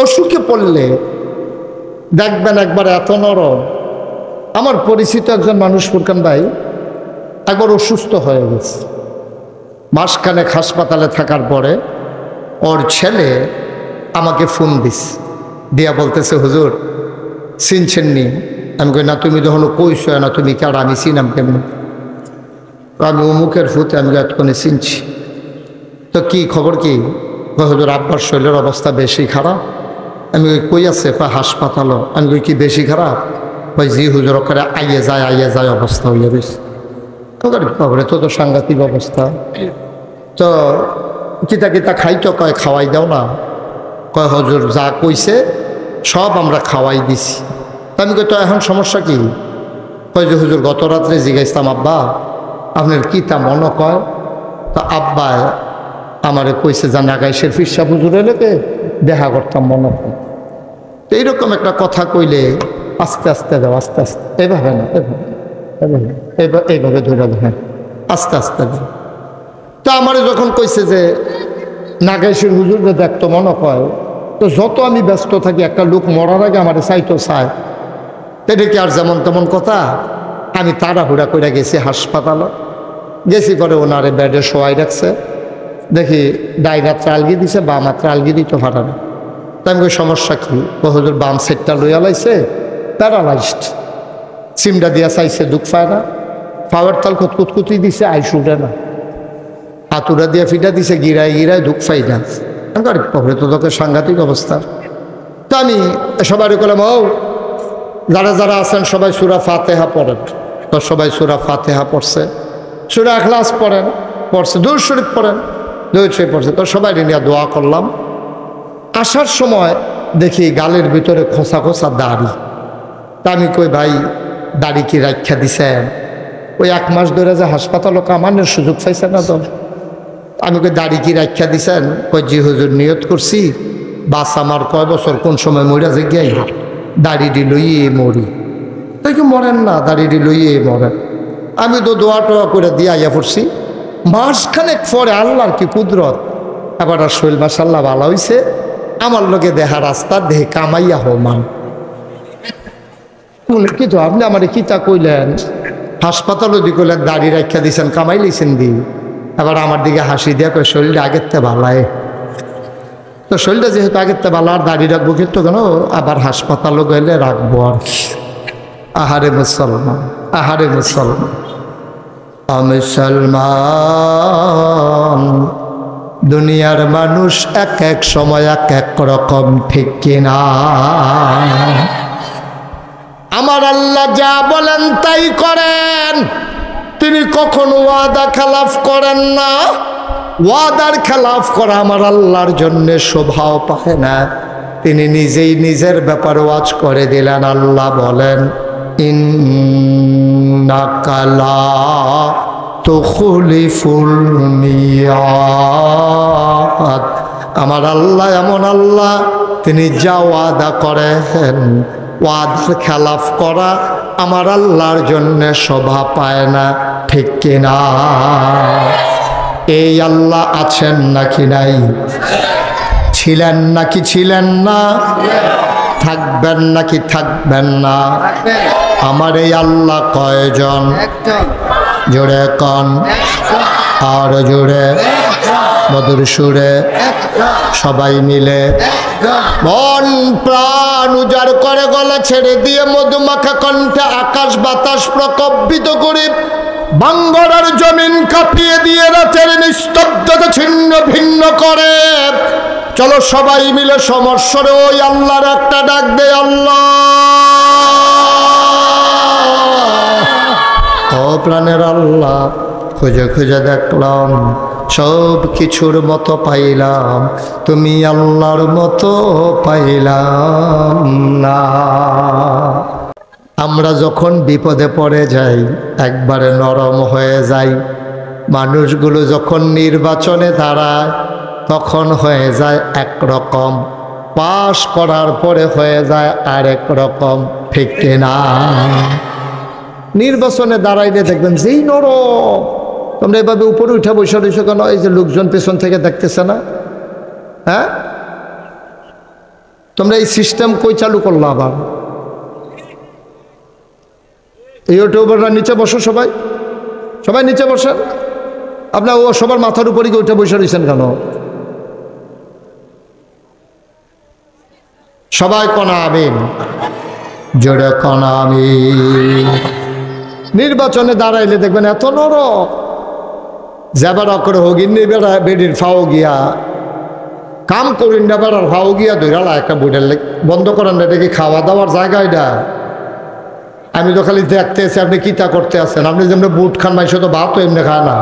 অসুখে পড়লে দেখবেন একবার এত নরম। আমার পরিচিত একজন মানুষ ফুরকান ভাই একবার অসুস্থ হয়ে গেছে। মাসখানেক হাসপাতালে থাকার পরে ওর ছেলে আমাকে ফোন দিয়া বলতেছে, হুজুর চিনছেন নি? আমি কই, না তুমি যখন কইছো না তুমি কার, আমি চিনাম কেমন? আমি অমুকের ফুতে, আমি এতক্ষণে চিনছি। তো কি খবর কি? হুজুর আব্বার শরীরের অবস্থা বেশি খারাপ। আমি কই আছে? হাসপাতালও। আমি কই কি বেশি খারাপ? ওই জি হুজুর, করে আইয়ে যায় অবস্থা হইয়া গেছে। খবরে তো সাংঘাতিক অবস্থা। তো কিতা কিতা খাইতো? কয় খাওয়াই দাও না। কয় হুজুর যা কইছে সব আমরা খাওয়াই দিছি। আমি কই তো এখন সমস্যা কি? কয় যে হুজুর গত রাত্রে জিজ্ঞাসতাম, আব্বা আপনার কি তা মনে কয়? তো আব্বা আমারে কইছে যে নাগাইশের ফিরসা হুজুর এলাকে দেখা করতাম মনে কয়। তো এইরকম একটা কথা কইলে আস্তে আস্তে দাও, আস্তে আস্তে, এভাবে না, এইভাবে ধরে দাও, হ্যাঁ আস্তে আস্তে দাও। তো আমারে যখন কইছে যে নাগাইশের হুজুর যে দেখতো মনে কয়, তো যত আমি ব্যস্ত থাকি একটা লোক মরার আগে আমার চাইতো চায়, এটা কি আর যেমন তেমন কথা? আমি তাড়াহুড়া করে গেছি হাসপাতালে। গেছি করে ওনারে বেডে শোয়াই রাখছে। দেখি ডাইনাত্রা আলগি দিছে, বাম হাতটা আলগি দিত ফাটানো। তাই আমি কই সমস্যা কি? ও হুজুর বাম সেটটা লইয়া লাইছে, প্যারালাইজড। সিমটা দিয়া চাইছে, দুঃখ পায় না। পাওয়ার তাল কুতকুতি দিছে, আইস উঠে না। হাতুরা দিয়া ফিটা দিছে, গিরায় দুঃখ পাই না। আমি তো তোকে সাংঘাতিক অবস্থা। তো আমি সবাই বললাম, ও যারা যারা আছেন সবাই সূরা ফাতিহা পড়েন। তো সবাই সূরা ফাতিহা পড়ছে, সূরা ইখলাস পড়ছে, দুরূদ শরীফ পড়েন, দুরূদ শরীফ পড়ছে। তো সবাই নিয়ে দোয়া করলাম। আসার সময় দেখি গালের ভিতরে খোসা খোসা দাড়ি। তা আমি কই, ভাই দাড়ি কি রাখা দিছেন? ওই 1 মাস ধরে যে হাসপাতালও কামানোর সুযোগ পাইছে না তো। আমি কই দাড়ি কি রাখা দিছেন? কই জি হুজুর, নিয়ত করছি বাস আমার কয় বছর কোন সময় মরিয়া যে গিয়ে দাড়িটি লইয়ে মরি। তাই কি মরেন না, দাড়িটি লইয়ে মরেন। আমি তো দোয়া টোয়া করে দিয়ে আইয়া পড়ছি। মাসখানেক পরে আল্লাহর কি কুদরত, এবার আর শৈল মাসাল্লাহ ভালো হয়েছে। আমার লোকে দেখা রাস্তা দেহে কামাইয়া হো মান কি তো আপনি আমার কিতা কইলেন? হাসপাতালও দি কইলেন দাড়ি রাখা দিছেন, কামাই লিছেন দি। এবার আমার দিকে হাসি দিয়া কই শরীরটা আগের তে ভালায়। তো শরীরটা যেহেতু আগের তে ভালো, আর দাড়ি রাখবো কিন্তু কেন? আবার হাসপাতালও গেলে রাখবো আর। আহারে মুসলমান, আহারে মুসলমান, মুসলমান। দুনিয়ার মানুষ এক এক সময় এক এক রকম, ঠিক কিনা? আমার আল্লাহ যা বলেন তাই করেন। তিনি কখনো ওয়াদা খেলাফ করেন না। ওয়াদার খেলাফ করা আমার আল্লাহর জন্য শোভাও পায় না। তিনি নিজেই নিজের ব্যাপারে ওয়াজ করে দিলেন। আল্লাহ বলেন, ইন্নাকা লা তুখলিফুল মিয়াদ। আমার আল্লাহ এমন আল্লাহ, তিনি যা ওয়াদা করেন, ওয়াদার খেলাফ করা আমার আল্লাহর জন্য শোভা পায় না, ঠিক কিনা? এই আল্লাহ আছেন নাকি নাই? ছিলেন নাকি ছিলেন না? থাকবেন নাকি থাকবেন না? আমার এই আল্লাহ কয়জন? জোরে কন, আর জোরে, মধুর সুরে, সবাই মিলে মন প্রাণ উজাড় করে গলা ছেড়ে দিয়ে মধুমাখা কণ্ঠে আকাশ বাতাস প্রকম্পিত করে বাঙ্গরার জমিন কাঁপিয়ে দিয়ে রাতের নিস্তব্ধতা ছিন্ন ভিন্ন করে। চলো সবাই মিলে সমস্বরে ওই আল্লাহর একটা ডাক দে, আল্লাহ। ও প্রাণের আল্লাহ, খুঁজে খুঁজে দেখলাম সব কিছুর মতো পাইলাম, তুমি আল্লাহর মতো পাইলাম না। আমরা যখন বিপদে পড়ে যাই একবারে নরম হয়ে যাই। মানুষগুলো যখন নির্বাচনে দাঁড়ায় তখন হয়ে যায় একরকম, পাশ করার পরে হয়ে যায় আরেক রকম, ঠিক কিনা? নির্বাচনে দাঁড়াইলে দেখবেন যেই নরম। তোমরা এভাবে উপরে উঠে বসে রয়েছো কেন? এই যে লোকজন পেছন থেকে দেখতেছে না? হ্যাঁ, তোমরা এই সিস্টেম কই চালু করলো আবার? ইউটিউবাররা নিচে বসো, সবাই সবাই নিচে বসেন। আপনার ও সবার মাথার উপরই ওইটা বসে রয়েছেন কেন? সবাই কনা আমিন, জোরে কনা আমিন। নির্বাচনে দাঁড়াইলে দেখবেন এত নরম, যাবার করে হগিনি বেড়া বেডির ফাও গিয়া কাম করিন না, বেড়ার ফাও গিয়া ধৈরালা একটা বুটের বন্ধ করেন না। এটা কি খাওয়া দাওয়ার জায়গা? এটা আমি তো খালি দেখতে আছি আপনি কিতা করতে আছেন। আপনি যেমনি বুট খান, মাইসে তো ভাত তো এমনি খায় না।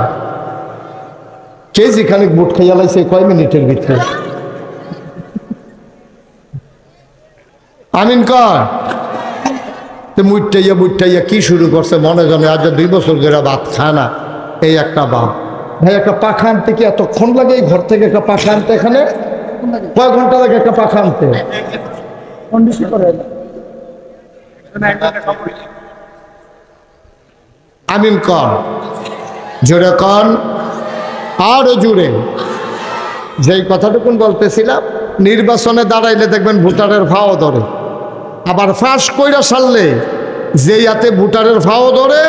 কেজি খানিক বুট খাইয়া লাইছে কয় মিনিটের ভিতরে। আমিন কর। মুইটাইয়া কি শুরু করছে মনে জানে, আজ 2 বছর ধরে ভাত খায় না। এই একটা বাপ ভাই, একটা পাখা আনতে কি এতক্ষণ লাগে? এই ঘর থেকে একটা পাখা আনতে এখানে কয় ঘন্টা লাগে একটা পাখা আনতে? আমিন কর, জোরে কন, আরো জুড়ে। যেই কথাটুকুন বলতেছিলাম, নির্বাচনে দাঁড়াইলে দেখবেন ভোটারের ভাও ধরে। আবার ফাঁস কইরা সারলে যেই হাতে ভোটারের ভাও ধরে,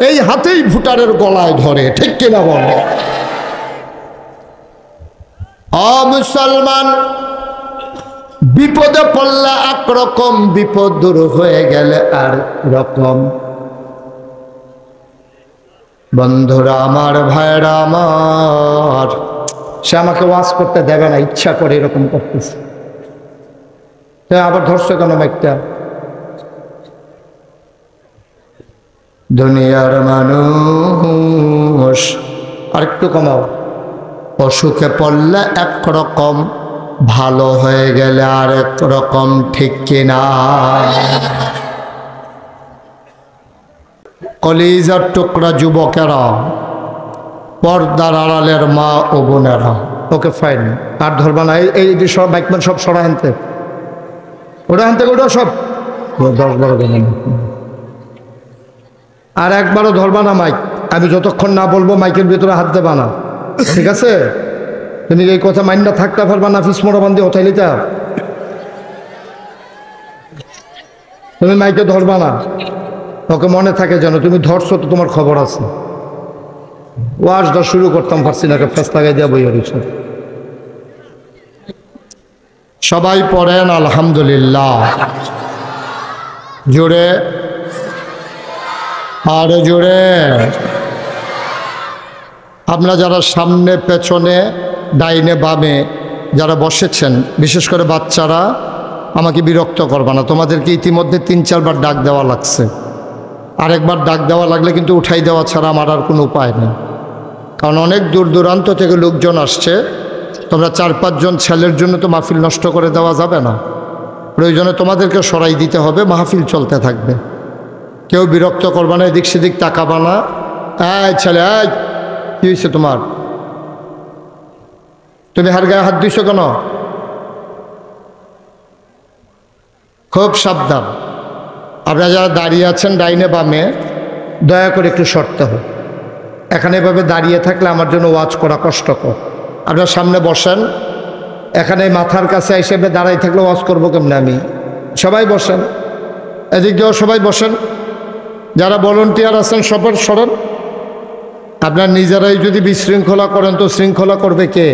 এই হাতেই ভোটারের গলায় ধরে। ঠিক কিনা বলে? মুসলমান, বিপদে পড়লে একরকম, বিপদ দূর হয়ে গেলে আর রকম। বন্ধুরা আমার, ভাইরা আমার, সে আমাকে ওয়াজ করতে দেবে না, ইচ্ছা করে এরকম করতেছে। আবার ধরছে কেন মাইকটা? দুনিয়ার মানুষ, আর একটু কমাও। অসুখে পড়লে একরকম, ভালো হয়ে গেলে আর একরকম। ঠিক কিনা? কলিজার টুকরা যুবকেরা, পর্দার আড়ালের মা ও বোনেরা, ওকে ফাইন আর ধরবা না। এই যে সব বাইকম্যান সব সরা আনতে, ওটা আনতে, ওটা সব 10-12 জন। আর একবারও ধরবা না মাইক। আমি যতক্ষণ না বলবো মাইকের ভিতরে হাত দেবা না, ঠিক আছে? তুমি এই কথা মাইন্ডা থাকতে পারবা না। ফিসমোড়া বান্ধি ওঠাই লিতা, তুমি মাইকে ধরবা না। ওকে মনে থাকে যেন তুমি ধরছো তো তোমার খবর আছে। ওয়াজটা শুরু করতাম পারছি না, ফেস লাগাই দিয়া বই হয়েছে। সবাই পড়েন আলহামদুলিল্লাহ, জোরে আর জোরে। আপনারা যারা সামনে পেছনে ডাইনে বামে যারা বসেছেন, বিশেষ করে বাচ্চারা, আমাকে বিরক্ত করবা না। তোমাদেরকে ইতিমধ্যে 3-4 বার ডাক দেওয়া লাগছে। আরেকবার ডাক দেওয়া লাগলে কিন্তু উঠাই দেওয়া ছাড়া আমার আর কোনো উপায় নেই। কারণ অনেক দূর দূরান্ত থেকে লোকজন আসছে। তোমরা 4-5 জন ছেলের জন্য তো মাহফিল নষ্ট করে দেওয়া যাবে না। প্রয়োজনে তোমাদেরকে সরাই দিতে হবে, মাহফিল চলতে থাকবে। কেউ বিরক্ত করবা না, এদিক সেদিক তাকাবা না। এই ছেলে, এই কি হয়েছে তোমার? তুমি হার গায়ে হাত দিছো কেন? খুব সাবধান। আপনারা যারা দাঁড়িয়ে আছেন ডাইনে বামে, দয়া করে একটু সরতে হবে। এখানে এভাবে দাঁড়িয়ে থাকলে আমার জন্য ওয়াজ করা কষ্টকর। আপনার সামনে বসেন। এখানে মাথার কাছে হিসেবে দাঁড়াই থাকলে ওয়াজ করবো কেমনে আমি? সবাই বসেন, এদিক দিয়েও সবাই বসেন। যারা ভলান্টিয়ার আছেন সবার সরেন। আপনার নিজেরাই যদি বিশৃঙ্খলা করেন তো শৃঙ্খলা করবে কে?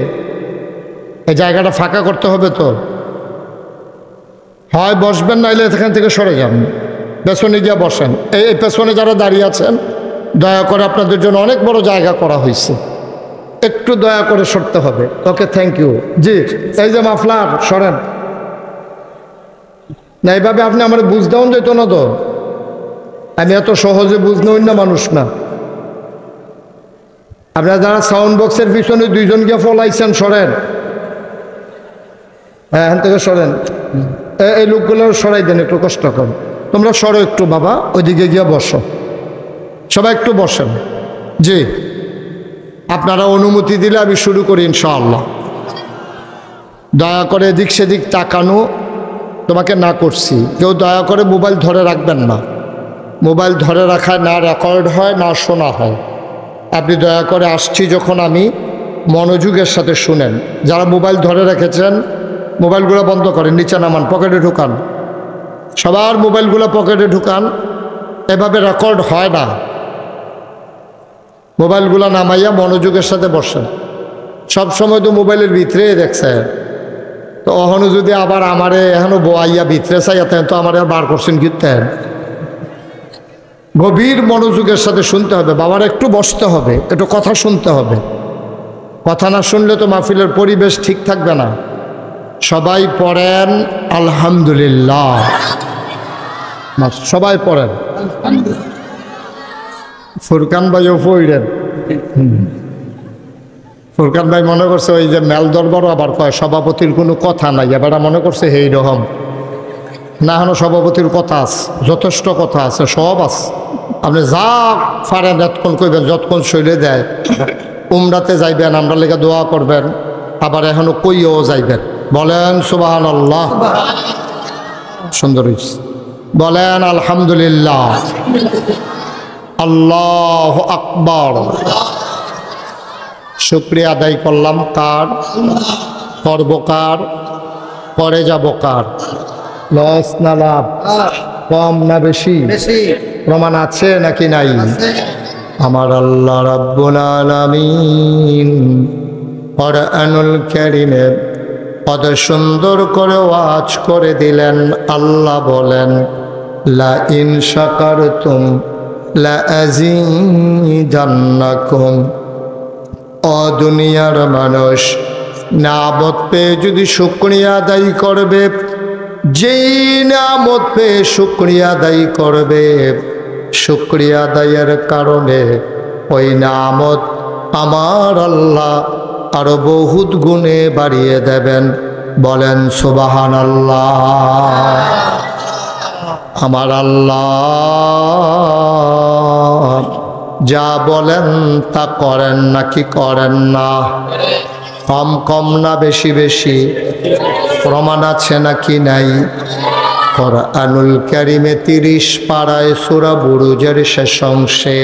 এই জায়গাটা ফাঁকা করতে হবে তো। হয় বসবেন, নাইলে এখান থেকে সরে যান, পেছনে গিয়ে বসেন। এই পেছনে যারা দাঁড়িয়ে আছেন, দয়া করে আপনাদের জন্য অনেক বড় জায়গা করা হয়েছে, একটু দয়া করে সরতে হবে। ওকে, থ্যাংক ইউ। জি, এই যে মাফলার সরেন না। এইভাবে আপনি আমার বুঝতেও যেত না তো। আমি এত সহজে বুঝতেও না মানুষ না। আপনারা যারা সাউন্ড বক্সের পিছনে 2 জন গিয়ে ফলাইছেন, সরেন। হ্যাঁ, এখান থেকে সরেন। এই লোকগুলো সরাই দেন, একটু কষ্ট কর। তোমরা সরো একটু বাবা, ওইদিকে গিয়ে বসো। সবাই একটু বসেন। জি, আপনারা অনুমতি দিলে আমি শুরু করি ইনশাআল্লাহ। দয়া করে এদিক সেদিক তাকানো তোমাকে না করছি। কেউ দয়া করে মোবাইল ধরে রাখবেন না। মোবাইল ধরে রাখায় না রেকর্ড হয়, না শোনা হয়। আপনি দয়া করে আসছি যখন আমি, মনোযোগের সাথে শুনেন। যারা মোবাইল ধরে রেখেছেন মোবাইলগুলো বন্ধ করেন, নিচে নামান, পকেটে ঢুকান, সবার মোবাইলগুলো পকেটে ঢুকান। এভাবে রেকর্ড হয় না। মোবাইলগুলো নামাইয়া মনোযোগের সাথে বসেন। সব সময় তো মোবাইলের ভিতরে দেখছে, তো অহনো যদি আবার আমারে এখনো বোয়াইয়া ভিতরে চাইয়াতেন তো আমার আর বার করছেন কীর্তেন। গভীর মনোযোগের সাথে শুনতে হবে। বাবার একটু বসতে হবে, একটু কথা শুনতে হবে। কথা না শুনলে তো মাহফিলের পরিবেশ ঠিক থাকবে না। সবাই পড়েন আলহামদুলিল্লাহ, সবাই পড়েন। ফুরকান ভাইও পড়েন। ফুরকান ভাই মনে করছে ওই যে মেল দরবার আবার কয় সভাপতির কোনো কথা নাই, এবার মনে করছে এই রকম না। হলো সভাপতির কথা আছে, যথেষ্ট কথা আছে, সব আছে। আপনি যা পারেন যতক্ষণ কইবেন, যতক্ষণ শৈলে দেয়। উমরাতে যাইবেন, আমরা লেগে দোয়া করবেন, আবার এখনো কইও যাইবেন। বলেন সুবহানাল্লাহ, সুন্দর হয়েছে। বলেন আলহামদুলিল্লাহ, আল্লাহু আকবার। শুকরিয়া আদায় করলাম কার? করব কার? করে যাব কার? লস না লাভ? কম না বেশি? প্রমাণ আছে নাকি নাই? আমার আল্লাহ রাব্বুল আলামিন কুরআনুল কারীমে কত সুন্দর করে ওয়াজ করে দিলেন। আল্লাহ বলেন, লা ইন শাকারতুম লা আযীদান্নাকুম। ও দুনিয়ার মানুষ, নিয়ামত পেয়ে যদি শুকরিয়া আদায় করবে, যেই নিয়ামত পেয়ে শুকরিয়া আদায় করবে, শুকরিয়া আদায়ের কারণে ওই নিয়ামত আমার আল্লাহ আরো বহুত গুণে বাড়িয়ে দেবেন। বলেন সুবহানাল্লাহ। আমার আল্লাহ যা বলেন তা করেন নাকি করেন না? কম কম না বেশি বেশি? প্রমাণ আছে নাকি নাই? কুরআনুল কারীমে 30 পারায় সূরা বুরুজের শেষ অংশে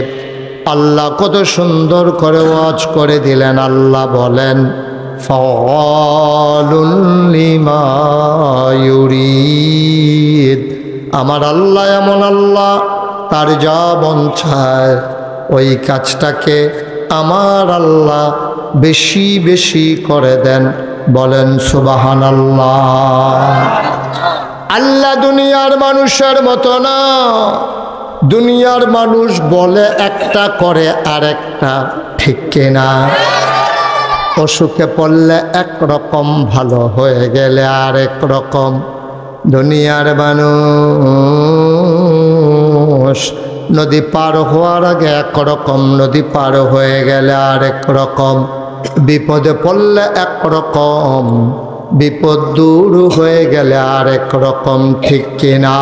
আল্লাহ কত সুন্দর করে ওয়াজ করে দিলেন। আল্লাহ বলেন, ফাআলুন লিমা ইউরিদ। আমার আল্লাহ এমন আল্লাহ, তার যা মন চায় ওই কাজটাকে আমার আল্লাহ বেশি বেশি করে দেন। বলেন সুবহানাল্লাহ। আল্লাহ দুনিয়ার মানুষের মতো না। দুনিয়ার মানুষ বলে একটা, করে আরেকটা, ঠিক কিনা? অসুখে পড়লে একরকম, ভালো হয়ে গেলে আরেক রকম। দুনিয়ার মানুষ নদী পার হওয়ার আগে একরকম, নদী পার হয়ে গেলে আরেক রকম। বিপদে পড়লে একরকম, বিপদ দূর হয়ে গেলে আরেক রকম, ঠিক কিনা?